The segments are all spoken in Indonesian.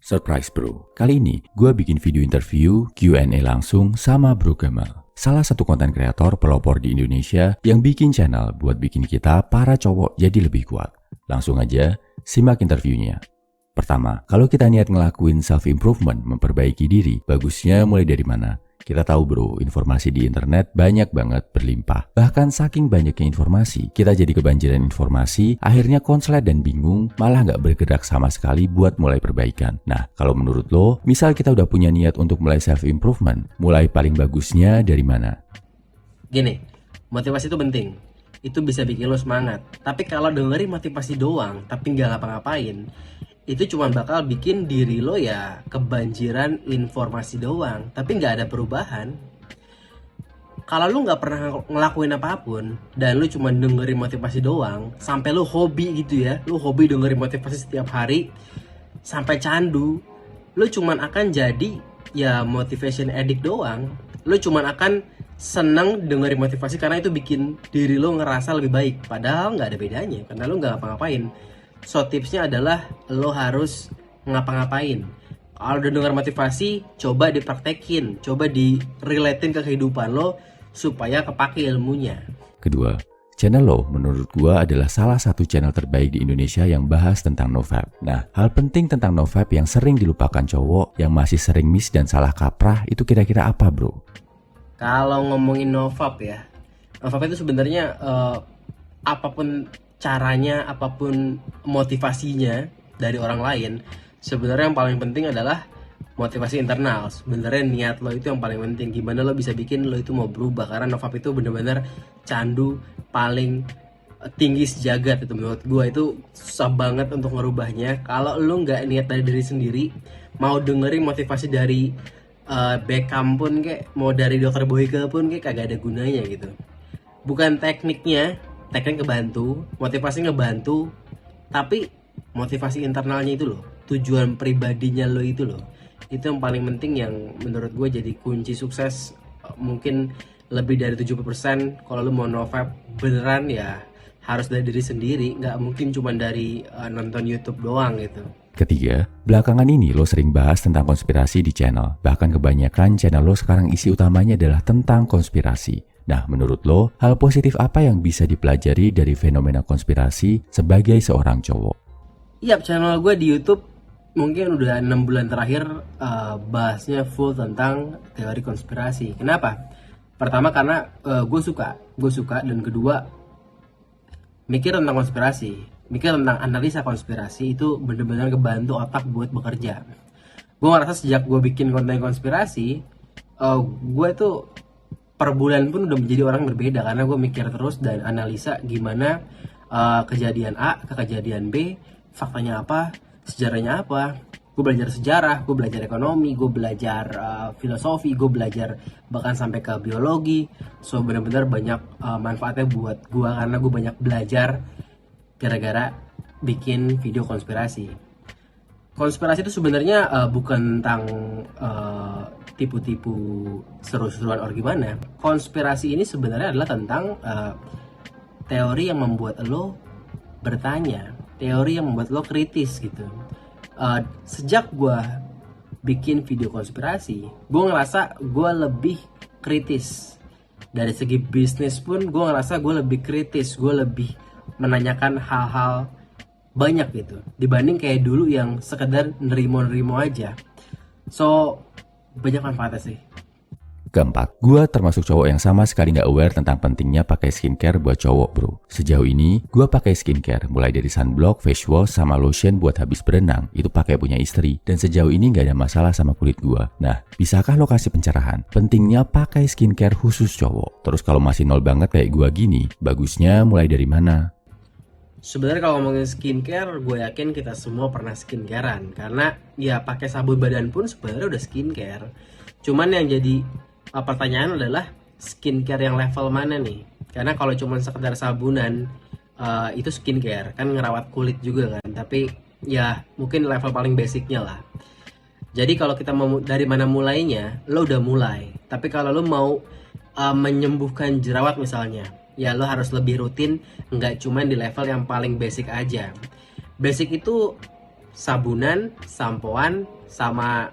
Surprise bro, kali ini gue bikin video interview Q&A langsung sama Bro Gamal, salah satu konten kreator pelopor di Indonesia yang bikin channel buat bikin kita para cowok jadi lebih kuat. Langsung aja, simak interviewnya. Pertama, kalau kita niat ngelakuin self-improvement, memperbaiki diri, bagusnya mulai dari mana? Kita tahu bro, informasi di internet banyak banget berlimpah. Bahkan saking banyaknya informasi, kita jadi kebanjiran informasi, akhirnya konslet dan bingung, malah nggak bergerak sama sekali buat mulai perbaikan. Nah, kalau menurut lo, misal kita udah punya niat untuk mulai self-improvement, mulai paling bagusnya dari mana? Gini, motivasi itu penting. Itu bisa bikin lo semangat. Tapi kalau dengerin motivasi doang, tapi nggak ngapa-ngapain, itu cuma bakal bikin diri lo ya kebanjiran informasi doang, tapi nggak ada perubahan. Kalau lo nggak pernah ngelakuin apapun dan lo cuma dengerin motivasi doang, sampai lo hobi gitu ya, lo hobi dengerin motivasi setiap hari sampai candu, lo cuma akan jadi ya motivation addict doang. Lo cuma akan seneng dengerin motivasi karena itu bikin diri lo ngerasa lebih baik, padahal nggak ada bedanya karena lo nggak ngapa-ngapain. So tipsnya adalah lo harus ngapa-ngapain. Kalau udah dengar motivasi, coba dipraktekin, coba direlatein ke kehidupan lo supaya kepake ilmunya. Kedua, channel lo menurut gua adalah salah satu channel terbaik di Indonesia yang bahas tentang nofap. Nah, hal penting tentang nofap yang sering dilupakan cowok yang masih sering miss dan salah kaprah itu kira-kira apa bro? Kalau ngomongin nofap ya, nofap itu sebenarnya apapun caranya, apapun motivasinya dari orang lain, sebenarnya yang paling penting adalah motivasi internal. Sebenarnya niat lo itu yang paling penting. Gimana lo bisa bikin lo itu mau berubah, karena nofap itu benar-benar candu paling tinggi sejagat. Itu menurut gue itu susah banget untuk ngerubahnya. Kalau lo nggak niat dari diri sendiri, mau dengerin motivasi dari Beckham pun kayak, mau dari Dr. Boyke pun kayak kagak ada gunanya gitu. Bukan tekniknya, teknik ngebantu, motivasi ngebantu, tapi motivasi internalnya itu loh, tujuan pribadinya lo itu loh, itu yang paling penting, yang menurut gue jadi kunci sukses. Mungkin lebih dari 70% kalau lo mau nofap beneran ya harus dari diri sendiri, nggak mungkin cuma dari nonton YouTube doang gitu. Ketiga, belakangan ini lo sering bahas tentang konspirasi di channel. Bahkan kebanyakan channel lo sekarang isi utamanya adalah tentang konspirasi. Nah, menurut lo, hal positif apa yang bisa dipelajari dari fenomena konspirasi sebagai seorang cowok? Iya, channel gue di YouTube mungkin udah 6 bulan terakhir bahasnya full tentang teori konspirasi. Kenapa? Pertama karena gue suka, dan kedua mikir tentang konspirasi, mikir tentang analisa konspirasi itu bener-bener ngebantu otak buat bekerja. Gue ngerasa sejak gue bikin konten konspirasi, gue itu per bulan pun udah menjadi orang berbeda, karena gue mikir terus dan analisa gimana kejadian A ke kejadian B, faktanya apa, sejarahnya apa. Gue belajar sejarah, gue belajar ekonomi, gue belajar filosofi, gue belajar bahkan sampai ke biologi. So benar-benar banyak manfaatnya buat gue, karena gue banyak belajar gara-gara bikin video konspirasi. Konspirasi itu sebenarnya bukan tentang tipu-tipu seru-seruan or gimana. Konspirasi ini sebenarnya adalah tentang teori yang membuat lo bertanya, teori yang membuat lo kritis gitu. Sejak gue bikin video konspirasi, gue ngerasa gue lebih kritis. Dari segi bisnis pun gue ngerasa gue lebih kritis, gue lebih menanyakan hal-hal banyak gitu, dibanding kayak dulu yang sekedar nerimo-nerimo aja. So banyak manfaatnya sih. Keempat, gue termasuk cowok yang sama sekali gak aware tentang pentingnya pakai skincare buat cowok bro. Sejauh ini, gue pakai skincare mulai dari sunblock, face wash, sama lotion buat habis berenang, itu pakai punya istri. Dan sejauh ini gak ada masalah sama kulit gue. Nah, bisakah lo kasih pencerahan pentingnya pakai skincare khusus cowok? Terus kalau masih nol banget kayak gue gini, bagusnya mulai dari mana? Sebenarnya kalau ngomongin skincare, gue yakin kita semua pernah skincarean, karena ya pakai sabun badan pun sebenarnya udah skincare. Cuman yang jadi pertanyaan adalah skincare yang level mana nih? Karena kalau cuma sekedar sabunan itu skincare, kan ngerawat kulit juga kan. Tapi ya mungkin level paling basicnya lah. Jadi kalau kita mau dari mana mulainya, lo udah mulai. Tapi kalau lo mau menyembuhkan jerawat misalnya, ya lo harus lebih rutin, nggak cuma di level yang paling basic aja. Basic itu sabunan, sampoan, sama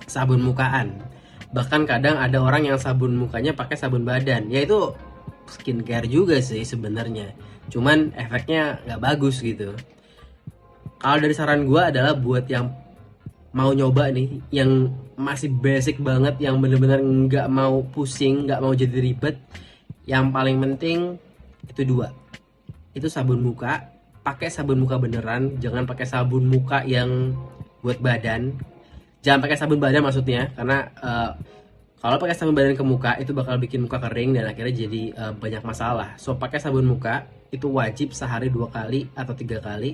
sabun mukaan. Bahkan kadang ada orang yang sabun mukanya pakai sabun badan. Ya itu skincare juga sih sebenarnya. Cuman efeknya nggak bagus gitu. Kalau dari saran gue adalah buat yang mau nyoba nih, yang masih basic banget, yang bener-bener nggak mau pusing, nggak mau jadi ribet. Yang paling penting itu 2. Itu sabun muka. Pakai sabun muka beneran, jangan pakai sabun muka yang buat badan. Jangan pakai sabun badan maksudnya, karena kalau pakai sabun badan ke muka itu bakal bikin muka kering dan akhirnya jadi banyak masalah. So pakai sabun muka itu wajib sehari 2 kali atau 3 kali,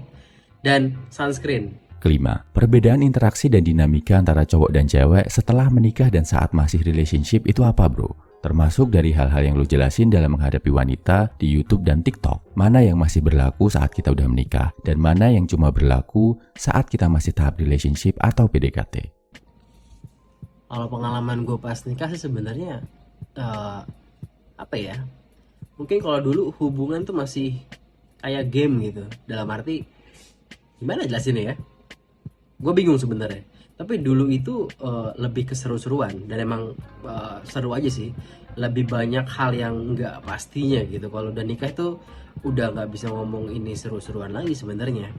dan sunscreen. Kelima, perbedaan interaksi dan dinamika antara cowok dan cewek setelah menikah dan saat masih relationship itu apa bro? Termasuk dari hal-hal yang lu jelasin dalam menghadapi wanita di YouTube dan TikTok. Mana yang masih berlaku saat kita udah menikah, dan mana yang cuma berlaku saat kita masih tahap relationship atau PDKT. Kalau pengalaman gue pas nikah sih sebenarnya apa ya? Mungkin kalau dulu hubungan tuh masih kayak game gitu. Dalam arti gimana jelasinnya ya? Gue bingung sebenarnya. Tapi dulu itu lebih keseru-seruan, dan emang seru aja sih. Lebih banyak hal yang nggak pastinya gitu. Kalau udah nikah itu udah nggak bisa ngomong ini seru-seruan lagi sebenarnya.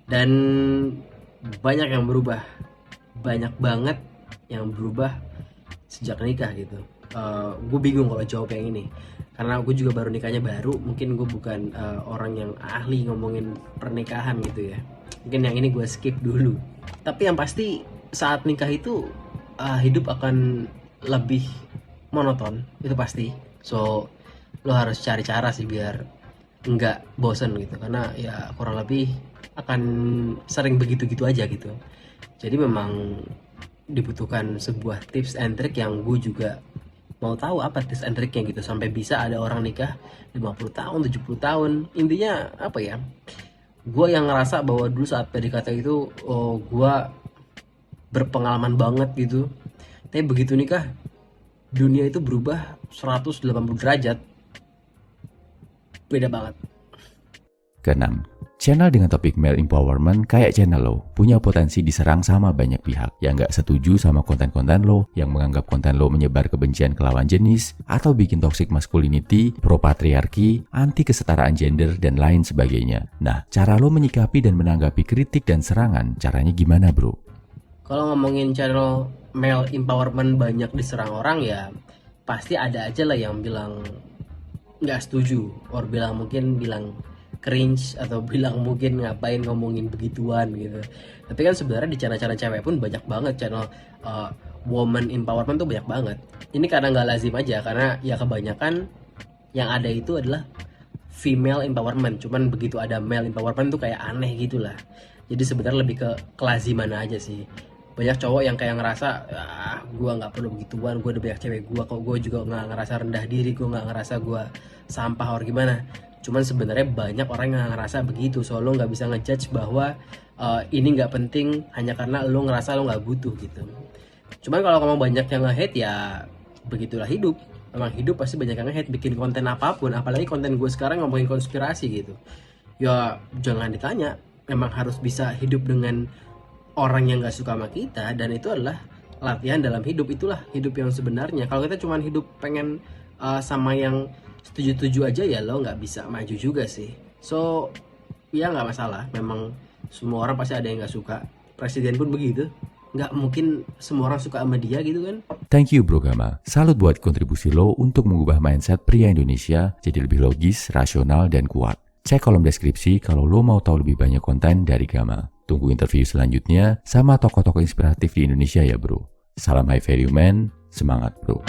Dan banyak yang berubah, banyak banget yang berubah sejak nikah gitu. Gue bingung kalau jawab yang ini, karena gue juga baru nikahnya baru. Mungkin gue bukan orang yang ahli ngomongin pernikahan gitu ya. Mungkin yang ini gue skip dulu. Tapi yang pasti saat nikah itu hidup akan lebih monoton, itu pasti. So lo harus cari cara sih biar nggak bosen gitu, karena ya kurang lebih akan sering begitu-gitu aja gitu. Jadi memang dibutuhkan sebuah tips and trick yang gue juga mau tahu apa tips and tricknya gitu, sampai bisa ada orang nikah 50 tahun, 70 tahun. Intinya apa ya, gue yang ngerasa bahwa dulu saat PDKT itu gue berpengalaman banget gitu, tapi begitu nikah dunia itu berubah 180 derajat, beda banget. Keenam, channel dengan topik male empowerment kayak channel lo punya potensi diserang sama banyak pihak yang gak setuju sama konten-konten lo, yang menganggap konten lo menyebar kebencian ke lawan jenis, atau bikin toxic masculinity, pro patriarki, anti kesetaraan gender, dan lain sebagainya. Nah, cara lo menyikapi dan menanggapi kritik dan serangan, caranya gimana bro? Kalau ngomongin channel male empowerment banyak diserang orang, ya pasti ada aja lah yang bilang nggak setuju, or mungkin bilang cringe, atau bilang mungkin ngapain ngomongin begituan gitu. Tapi kan sebenarnya di channel-channel cewek pun banyak banget channel woman empowerment tuh banyak banget. Ini karena nggak lazim aja, karena ya kebanyakan yang ada itu adalah female empowerment. Cuman begitu ada male empowerment tuh kayak aneh gitulah. Jadi sebenarnya lebih ke kelaziman aja sih. Banyak cowok yang kayak ngerasa, gue nggak perlu begituan, gue udah banyak cewek gue kok, gue juga nggak ngerasa rendah diri, gue nggak ngerasa gue sampah or gimana. Cuman sebenarnya banyak orang yang ngerasa begitu, so lo nggak bisa ngejudge bahwa ini nggak penting hanya karena lo ngerasa lo nggak butuh gitu. Cuman kalau kamu banyak yang nge-hate, ya begitulah hidup. Emang hidup pasti banyak yang nge-hate, bikin konten apapun, apalagi konten gue sekarang ngomongin konspirasi gitu. Ya jangan ditanya, memang harus bisa hidup dengan orang yang gak suka sama kita, dan itu adalah latihan dalam hidup. Itulah hidup yang sebenarnya. Kalau kita cuma hidup pengen sama yang setuju-setuju aja, ya lo gak bisa maju juga sih. So ya gak masalah, memang semua orang pasti ada yang gak suka. Presiden pun begitu, gak mungkin semua orang suka sama dia gitu kan. Thank you Bro Gama, salut buat kontribusi lo untuk mengubah mindset pria Indonesia jadi lebih logis, rasional, dan kuat. Cek kolom deskripsi kalau lo mau tahu lebih banyak konten dari Gama. Tunggu interview selanjutnya sama tokoh-tokoh inspiratif di Indonesia ya bro. Salam high value man, semangat bro.